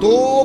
2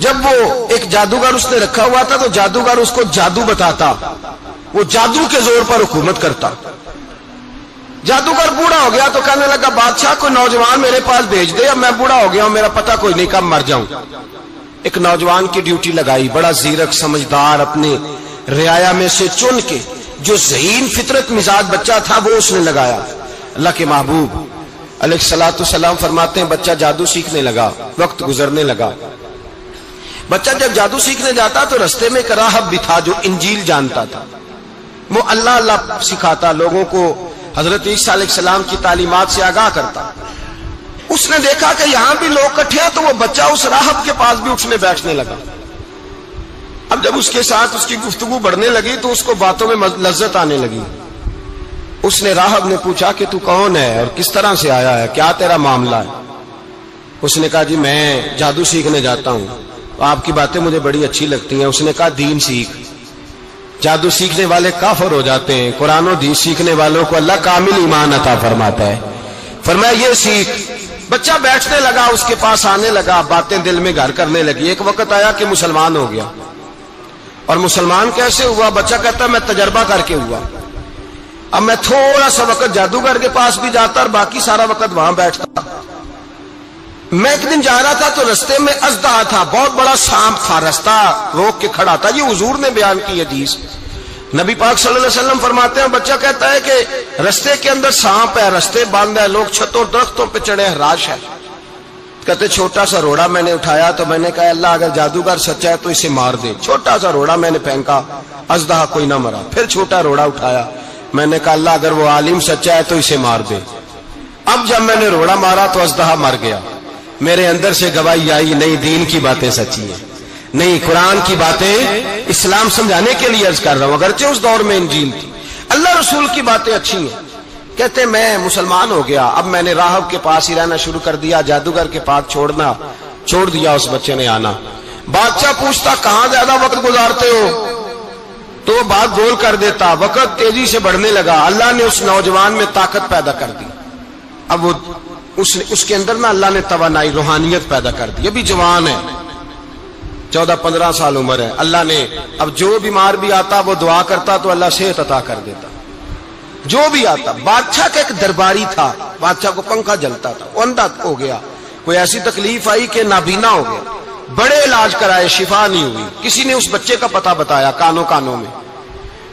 جب وہ ایک جادوگر اس نے رکھا ہوا تھا تو جادوگر اس کو جادو بتاتا، وہ جادو کے زور پر حکومت کرتا۔ جادوگر بوڑھا ہو گیا تو کہنے لگا بادشاہ کو نوجوان میرے پاس بھیج دے، اب میں بوڑھا ہو گیا ہوں، میرا پتہ کوئی نہیں، کب مر جاؤں۔ ایک نوجوان کی ڈیوٹی لگائی، بڑا زیرک سمجھدار، اپنے رعایا میں سے چن کے جو ذہین فطرت مزاج بچہ تھا وہ اس نے لگایا۔ اللہ کے محبوب علیہ الصلوۃ والسلام فرماتے ہیں بچہ جادو سیکھنے لگا، وقت گزرنے لگا۔ بچہ جب جادو سیکھنے جاتا تو رستے میں ایک راہب بھی تھا جو انجیل جانتا تھا، وہ اللہ اللہ سکھاتا، لوگوں کو حضرت عیسیٰ علیہ السلام کی تعلیمات سے آگاہ کرتا۔ اس نے دیکھا کہ یہاں بھی لوگ اکٹھے ہیں تو وہ بچہ اس راہب کے پاس بھی اٹھنے بیٹھنے لگا۔ اب جب اس کے ساتھ اس کی گفتگو بڑھنے لگی تو اس کو باتوں میں لذت آنے لگی۔ اس نے راہب نے پوچھا کہ تو کون ہے اور کس طرح سے آیا ہے، کیا تیرا معاملہ ہے؟ اس نے کہا جی میں جادو سیکھنے جاتا ہوں، آپ کی باتیں مجھے بڑی اچھی لگتی ہیں۔ اس نے کہا دین سیکھ، جادو سیکھنے والے کافر ہو جاتے ہیں، قرآن و حدیث سیکھنے والوں کو اللہ کامل ایمان عطا فرماتا ہے۔ فرمایا یہ سیکھ۔ بچہ بیٹھنے لگا، اس کے پاس آنے لگا، باتیں دل میں گھر کرنے لگی۔ ایک وقت آیا کہ مسلمان ہو گیا، اور مسلمان کیسے ہوا؟ بچہ کہتا میں تجربہ کر کے ہوا۔ اب میں تھوڑا سا وقت جادوگر کے پاس بھی جاتا اور باقی سارا وقت وہاں بیٹھتا۔ میں ایک دن جا رہا تھا تو رستے میں اژدہا تھا، بہت بڑا سانپ تھا، رستہ روک کے کھڑا تھا۔ یہ حضور نے بیان کی حدیث، نبی پاک صلی اللہ علیہ وسلم فرماتے ہیں بچہ کہتا ہے کہ رستے کے اندر سانپ ہے، رستے بند ہے، لوگ چھتوں درختوں پہ چڑھے، حراش ہے۔ کہتے چھوٹا سا روڑا میں نے اٹھایا تو میں نے کہا اللہ اگر جادوگر سچا ہے تو اسے مار دے۔ چھوٹا سا روڑا میں نے پھینکا، اژدہا کوئی نہ مرا۔ پھر چھوٹا روڑا اٹھایا، میں نے کہا اللہ اگر وہ عالم سچا ہے تو اسے مار دے۔ اب جب میں نے روڑا مارا تو اژدہا مر گیا۔ میرے اندر سے گواہی آئی نہیں دین کی باتیں سچی ہیں، نہیں قرآن کی باتیں اسلام سمجھانے کے لیے عرض کر رہا ہوں، اگرچہ اس دور میں انجیل تھی، اللہ رسول کی باتیں اچھی ہیں۔ کہتے میں مسلمان ہو گیا، اب میں نے راہب کے پاس ہی رہنا شروع کر دیا، جادوگر کے پاس چھوڑ دیا۔ اس بچے نے آنا، بادشاہ پوچھتا کہاں زیادہ وقت گزارتے ہو تو وہ بات گول کر دیتا۔ وقت تیزی سے بڑھنے لگا، اللہ نے اس نوجوان میں طاقت پیدا کر دی۔ اب وہ اس کے اندر نا اللہ نے توانائی روحانیت پیدا کر دی، ابھی جوان ہے، 14-15 سال عمر ہے۔ اللہ نے اب جو بیمار بھی آتا وہ دعا کرتا تو اللہ صحت عطا کر دیتا، جو بھی آتا۔ بادشاہ کا ایک درباری تھا، بادشاہ کو پنکھا جلتا تھا، وہ اندھا ہو گیا، کوئی ایسی تکلیف آئی کہ نابینا ہو گیا، بڑے علاج کرائے شفا نہیں ہوئی۔ کسی نے اس بچے کا پتہ بتایا کانوں میں،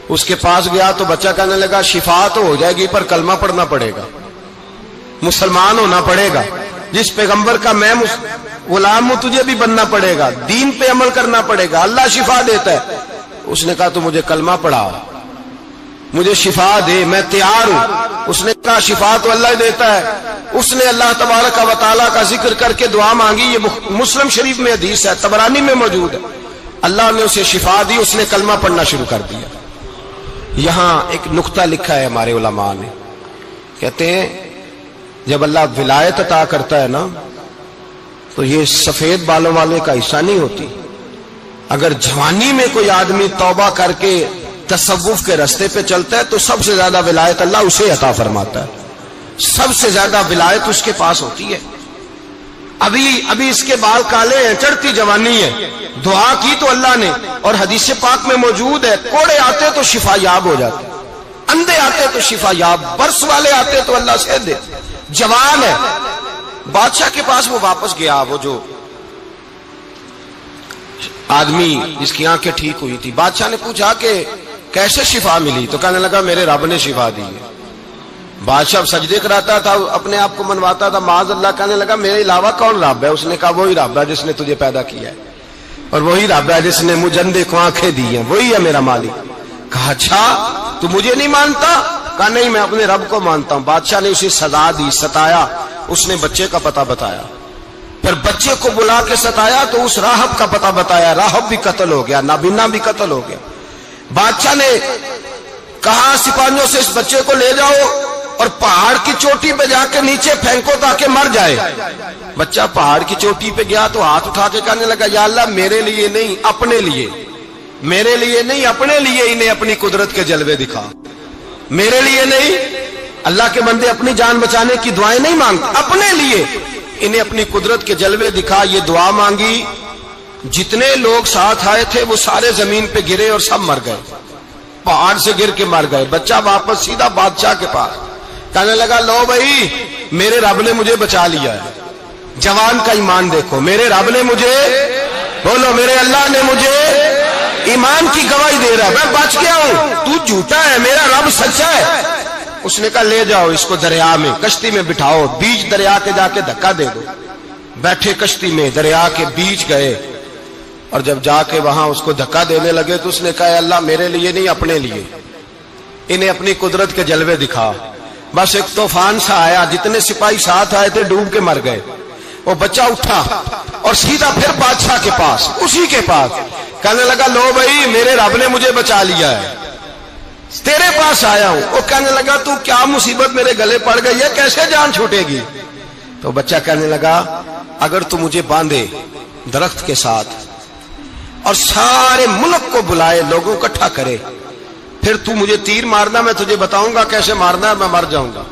اس کے پاس گیا تو بچہ کہنے لگا شفا تو ہو جائے گی پر کلمہ پڑھنا پڑے گا، مسلمان ہونا پڑے گا، جس پیغمبر کا میں غلام ہوں تجھے بھی بننا پڑے گا، دین پہ عمل کرنا پڑے گا، اللہ شفا دیتا ہے۔ اس نے کہا تو مجھے کلمہ پڑھا، مجھے شفا دے، میں تیار ہوں۔ اس نے کہا شفا تو اللہ دیتا ہے۔ اس نے اللہ تبارک و تعالیٰ کا ذکر کر کے دعا مانگی، یہ مسلم شریف میں حدیث ہے، طبرانی میں موجود ہے۔ اللہ نے اسے شفا دی، اس نے کلمہ پڑھنا شروع کر دیا۔ یہاں ایک نقطہ لکھا ہے ہمارے علماء نے، کہتے ہیں جب اللہ ولایت عطا کرتا ہے نا تو یہ سفید بالوں والے کا حصہ نہیں ہوتی۔ اگر جوانی میں کوئی آدمی توبہ کر کے تصوف کے راستے پہ چلتا ہے تو سب سے زیادہ ولایت اللہ اسے عطا فرماتا ہے، سب سے زیادہ ولایت اس کے پاس ہوتی ہے۔ ابھی اس کے بال کالے ہیں، چڑھتی جوانی ہے، دعا کی تو اللہ نے، اور حدیث پاک میں موجود ہے کوڑے آتے تو شفا یاب ہو جاتے، اندھے آتے تو شفا یاب، برس والے آتے تو اللہ سے دے۔ جوان ہے، بادشاہ کے پاس وہ واپس گیا، وہ جو آدمی جس کی آنکھیں ٹھیک ہوئی تھی۔ بادشاہ نے پوچھا کہ کیسے شفا ملی؟ تو کہنے لگا میرے رب نے شفا دی ہے۔ بادشاہ سجدے کراتا تھا، اپنے آپ کو منواتا تھا، معاذ اللہ، کہنے لگا میرے علاوہ کون رب ہے؟ اس نے کہا وہی رب ہے جس نے تجھے پیدا کیا ہے، اور وہی رب ہے جس نے مجھے اندھے کو آنکھیں دی ہیں، وہی ہے میرا مالک۔ کہا اچھا تو مجھے نہیں مانتا؟ کہا نہیں میں اپنے رب کو مانتا ہوں۔ بادشاہ نے اسے سزا دی، ستایا، اس نے بچے کا پتہ بتایا، پھر بچے کو بلا کے ستایا تو اس راہب کا پتہ بتایا، راہب بھی قتل ہو گیا، نابینا بھی قتل ہو گیا۔ بادشاہ نے کہا سپاہیوں سے اس بچے کو لے جاؤ اور پہاڑ کی چوٹی پہ جا کے نیچے پھینکو تاکہ مر جائے۔ بچہ پہاڑ کی چوٹی پہ گیا تو ہاتھ اٹھا کے کہنے لگا یا اللہ میرے لیے نہیں اپنے لیے، میرے لیے نہیں اپنے لیے انہیں اپنی قدرت کے جلوے دکھا، میرے لیے نہیں۔ اللہ کے بندے اپنی جان بچانے کی دعائیں نہیں مانگتے، اپنے لیے انہیں اپنی قدرت کے جلوے دکھا۔ یہ دعا مانگی، جتنے لوگ ساتھ آئے تھے وہ سارے زمین پہ گرے اور سب مر گئے، پہاڑ سے گر کے مر گئے۔ بچہ واپس سیدھا بادشاہ کے پاس کہنے لگا لو بھائی میرے رب نے مجھے بچا لیا ہے۔ جوان کا ایمان دیکھو، میرے رب نے مجھے، بولو میرے اللہ نے مجھے ایمان کی گواہی دے رہا ہے، میں بچ گیا ہوں، تو جھوٹا ہے، میرا رب سچا ہے۔ اس نے کہا لے جاؤ اس کو دریا میں، کشتی میں بٹھاؤ، بیچ دریا کے جا کے دھکا دے دو۔ بیٹھے کشتی میں، دریا کے بیچ گئے، اور جب جا کے وہاں اس کو دھکا دینے لگے تو اس نے کہا اللہ میرے لیے نہیں اپنے لیے، انہیں اپنی قدرت کے جلوے دکھا۔ بس ایک طوفان سا آیا، جتنے سپاہی ساتھ آئے تھے ڈوب کے مر گئے۔ وہ بچہ اٹھا اور سیدھا پھر بادشاہ کے پاس، اسی کے پاس کہنے لگا لو بھائی میرے رب نے مجھے بچا لیا ہے، تیرے پاس آیا ہوں۔ وہ کہنے لگا تو کیا مصیبت میرے گلے پڑ گئی ہے، کیسے جان چھوٹے گی؟ تو بچہ کہنے لگا اگر تو مجھے باندھے درخت کے ساتھ اور سارے ملک کو بلائے، لوگوں کو اکٹھا کرے، پھر تو مجھے تیر مارنا، میں تجھے بتاؤں گا کیسے مارنا ہے، میں مر جاؤں گا۔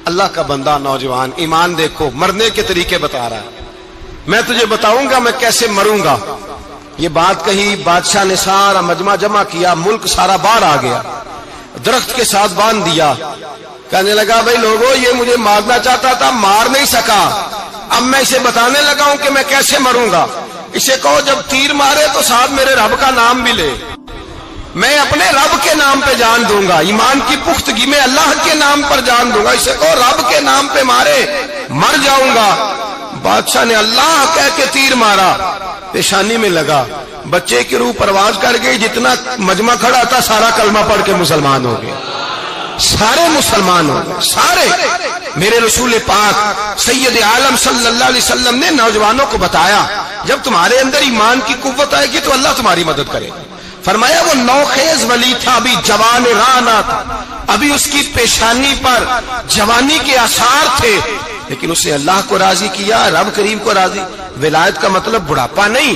اللہ کا بندہ نوجوان ایمان دیکھو، مرنے کے طریقے بتا رہا ہے، میں تجھے بتاؤں گا میں کیسے مروں گا۔ یہ بات کہی، بادشاہ نے سارا مجمع جمع کیا، ملک سارا باہر آ گیا، درخت کے ساتھ باندھ دیا۔ کہنے لگا بھائی لوگوں یہ مجھے مارنا چاہتا تھا، مار نہیں سکا، اب میں اسے بتانے لگا ہوں کہ میں کیسے مروں گا۔ اسے کہو جب تیر مارے تو ساتھ میرے رب کا نام بھی لے، میں اپنے رب کے نام پہ جان دوں گا، ایمان کی پختگی میں اللہ کے نام پر جان دوں گا۔ اسے کہو رب کے نام پہ مارے، مر جاؤں گا۔ بادشاہ نے اللہ کہہ کے تیر مارا، پیشانی میں لگا، بچے کی روح پرواز کر گئی، جتنا مجمع کھڑا تھا سارا کلمہ پڑھ کے مسلمان ہو گئے، سارے مسلمان ہو گئے سارے۔ میرے رسول پاک سید عالم صلی اللہ علیہ وسلم نے نوجوانوں کو بتایا جب تمہارے اندر ایمان کی قوت آئے گی تو اللہ تمہاری مدد کرے گا۔ فرمایا وہ نوخیز ولی تھا، ابھی جوان رانا تھا، ابھی اس کی پیشانی پر جوانی کے آثار تھے، لیکن اس نے اللہ کو راضی کیا، رب کریم کو راضی۔ ولایت کا مطلب بڑھاپا نہیں،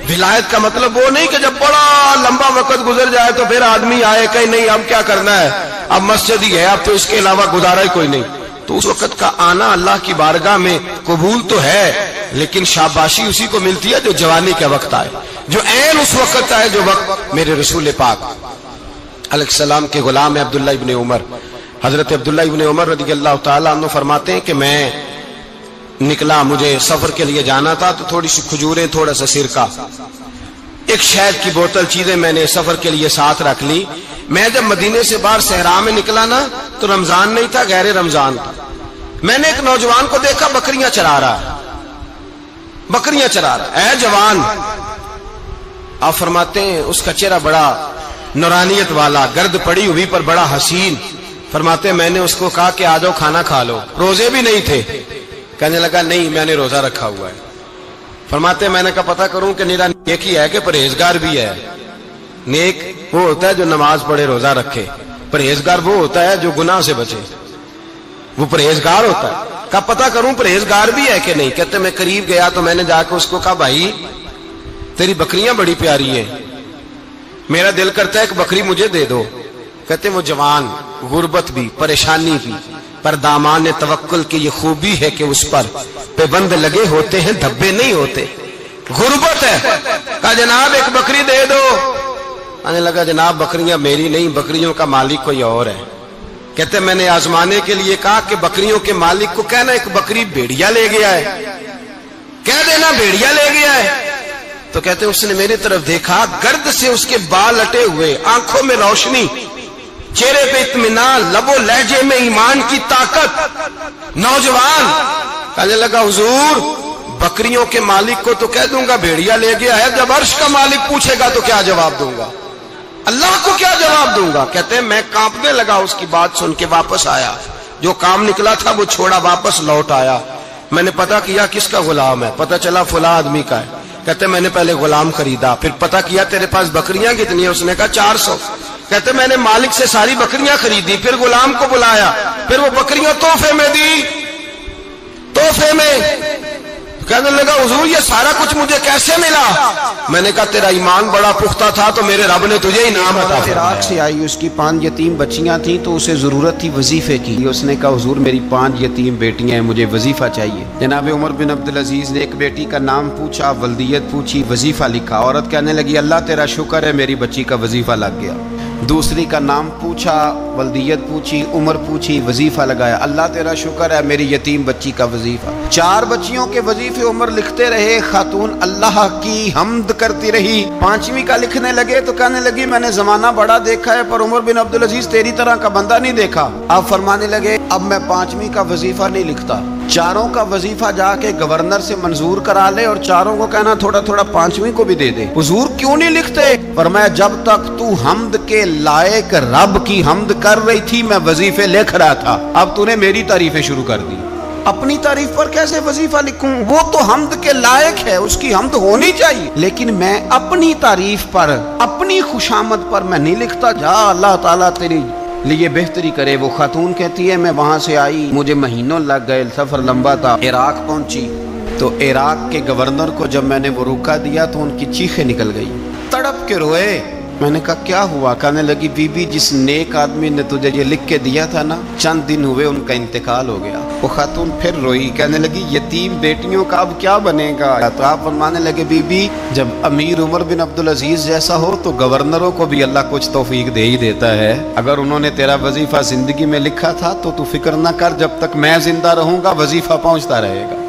ولایت کا مطلب وہ نہیں کہ جب بڑا لمبا وقت گزر جائے تو پھر آدمی آئے کہ نہیں اب کیا کرنا ہے، اب مسجد ہی ہے، اب تو اس کے علاوہ گزارا ہی کوئی نہیں۔ تو اس وقت کا آنا اللہ کی بارگاہ میں قبول تو ہے، لیکن شاباشی اسی کو ملتی ہے جو جوانی کا وقت آئے، جو عین اس وقت آئے جو وقت۔ میرے رسول پاک علیہ السلام کے غلام عبداللہ ابن عمر، حضرت عبداللہ ابن عمر رضی اللہ تعالیٰ عنہ فرماتے ہیں کہ میں نکلا، مجھے سفر کے لیے جانا تھا، تو تھوڑی سی کھجوریں، تھوڑا سا سرکہ، ایک شہد کی بوتل، چیزیں میں نے سفر کے لیے ساتھ رکھ لی۔ میں جب مدینے سے باہر صحرا میں نکلا نا تو رمضان نہیں تھا، غیر رمضان تھا۔ میں نے ایک نوجوان کو دیکھا بکریاں چرا رہا ہے، بکریاں چرا رہا ہے، اے جوان۔ آپ فرماتے ہیں اس کا چہرہ بڑا نورانیت والا، گرد پڑی ہوئی پر بڑا حسین۔ فرماتے ہیں میں نے اس کو کہا کہ آ جاؤ کھانا کھا لو، روزے بھی نہیں تھے۔ کہنے لگا نہیں میں نے روزہ رکھا ہوا ہے۔ فرماتے ہیں میں نے کہا پتہ کروں کہ نیرا نیک ہی ہے کہ پرہیزگار بھی ہے۔ نیک وہ ہوتا ہے جو نماز پڑھے روزہ رکھے، پرہیزگار وہ ہوتا ہے جو گناہ سے بچے، وہ پرہیزگار ہوتا ہے۔ کہا پتہ کروں پرہیزگار بھی ہے کہ نہیں؟ کہتے میں قریب گیا تو میں نے جا کے اس کو کہا بھائی تیری بکریاں بڑی پیاری ہیں، میرا دل کرتا ہے کہ بکری مجھے دے دو۔ کہتے وہ جوان، غربت بھی، پریشانی بھی، پر دامان توکل کی یہ خوبی ہے کہ اس پر پابند لگے ہوتے ہیں، دھبے نہیں ہوتے۔ غربت ہے، کہا جناب ایک بکری دے دو۔ آنے لگا جناب بکریاں میری نہیں، بکریوں کا مالک کوئی اور ہے۔ کہتے میں نے آزمانے کے لیے کہا کہ بکریوں کے مالک کو کہنا ایک بکری بھیڑیا لے گیا ہے، کہہ دینا بھیڑیا لے گیا ہے۔ تو کہتے اس نے میری طرف دیکھا، گرد سے اس کے بال لٹے ہوئے، آنکھوں میں روشنی، چہرے پہ اطمینان، لب و لہجے میں ایمان کی طاقت۔ نوجوان کہنے لگا حضور بکریوں کے مالک کو تو کہہ دوں گا بھیڑیا لے گیا ہے، جب عرش کا مالک پوچھے گا تو کیا جواب دوں گا، اللہ کو کیا جواب دوں گا؟ کہتے ہیں میں کانپنے لگا، اس کی بات سن کے واپس آیا، جو کام نکلا تھا وہ چھوڑا، واپس لوٹ آیا۔ میں نے پتا کیا کس کا غلام ہے، پتا چلا فلاں آدمی کا ہے۔ کہتے میں نے پہلے غلام خریدا، پھر پتا کیا تیرے پاس بکریاں کتنی ہیں؟ اس نے کہا 400۔ کہتے میں نے مالک سے ساری بکریاں خریدی، پھر غلام کو بلایا، پھر وہ بکریاں تحفے میں دی، تحفے میں۔ کہنے لگا حضور یہ سارا کچھ مجھے کیسے ملا؟ میں نے کہا تیرا ایمان بڑا پختہ تھا تو میرے رب نے تجھے انعام عطا فرمایا۔ عراق سے آئی، اس کی 5 یتیم بچیاں تھیں تو اسے ضرورت تھی وظیفے کی۔ اس نے کہا حضور میری 5 یتیم بیٹیاں ہیں، مجھے وظیفہ چاہیے۔ جناب عمر بن عبدالعزیز نے ایک بیٹی کا نام پوچھا، ولدیت پوچھی، وظیفہ لکھا۔ عورت کہنے لگی اللہ تیرا شکر ہے میری بچی کا وظیفہ لگ گیا۔ دوسری کا نام پوچھا، ولدیت پوچھی، عمر پوچھی، وظیفہ لگایا۔ اللہ تیرا شکر ہے میری یتیم بچی کا وظیفہ۔ 4 بچیوں کے وظیفے عمر لکھتے رہے، خاتون اللہ کی حمد کرتی رہی۔ 5ویں کا لکھنے لگے تو کہنے لگی میں نے زمانہ بڑا دیکھا ہے پر عمر بن عبدالعزیز تیری طرح کا بندہ نہیں دیکھا۔ آپ فرمانے لگے اب میں 5ویں کا وظیفہ نہیں لکھتا، 4 کا وظیفہ جا کے گورنر سے منظور کرا لے اور 4 کو کہنا تھوڑا تھوڑا 5ویں کو بھی دے دے۔ حضور کیوں نہیں لکھتے؟ فرمایا جب تک تو حمد کے لائق رب کی حمد کر رہی تھی میں وظیفے لکھ رہا تھا، اب تو نے میری تعریفیں شروع کر دی۔ اپنی تعریف پر کیسے وظیفہ لکھوں؟ وہ تو حمد کے لائق ہے، اس کی حمد ہونی چاہیے، لیکن میں اپنی تعریف پر، اپنی خوشامد پر میں نہیں لکھتا۔ جا اللہ تعالیٰ تیری لیے بہتری کرے۔ وہ خاتون کہتی ہے میں وہاں سے آئی، مجھے مہینوں لگ گئے، سفر لمبا تھا، عراق پہنچی تو عراق کے گورنر کو جب میں نے وہ روکا دیا تو ان کی چیخیں نکل گئی، تڑپ کے روئے۔ میں نے کہا کیا ہوا؟ کہنے لگی بی بی جس نیک آدمی نے تجھے یہ لکھ کے دیا تھا نا، چند دن ہوئے ان کا انتقال ہو گیا۔ وہ خاتون پھر روئی، کہنے لگی یتیم بیٹیوں کا اب کیا بنے گا؟ تو آپ فرمانے لگے بی بی جب امیر عمر بن عبدالعزیز جیسا ہو تو گورنروں کو بھی اللہ کچھ توفیق دے ہی دیتا ہے۔ اگر انہوں نے تیرا وظیفہ زندگی میں لکھا تھا تو فکر نہ کر، جب تک میں زندہ رہوں گا وظیفہ پہنچتا رہے گا۔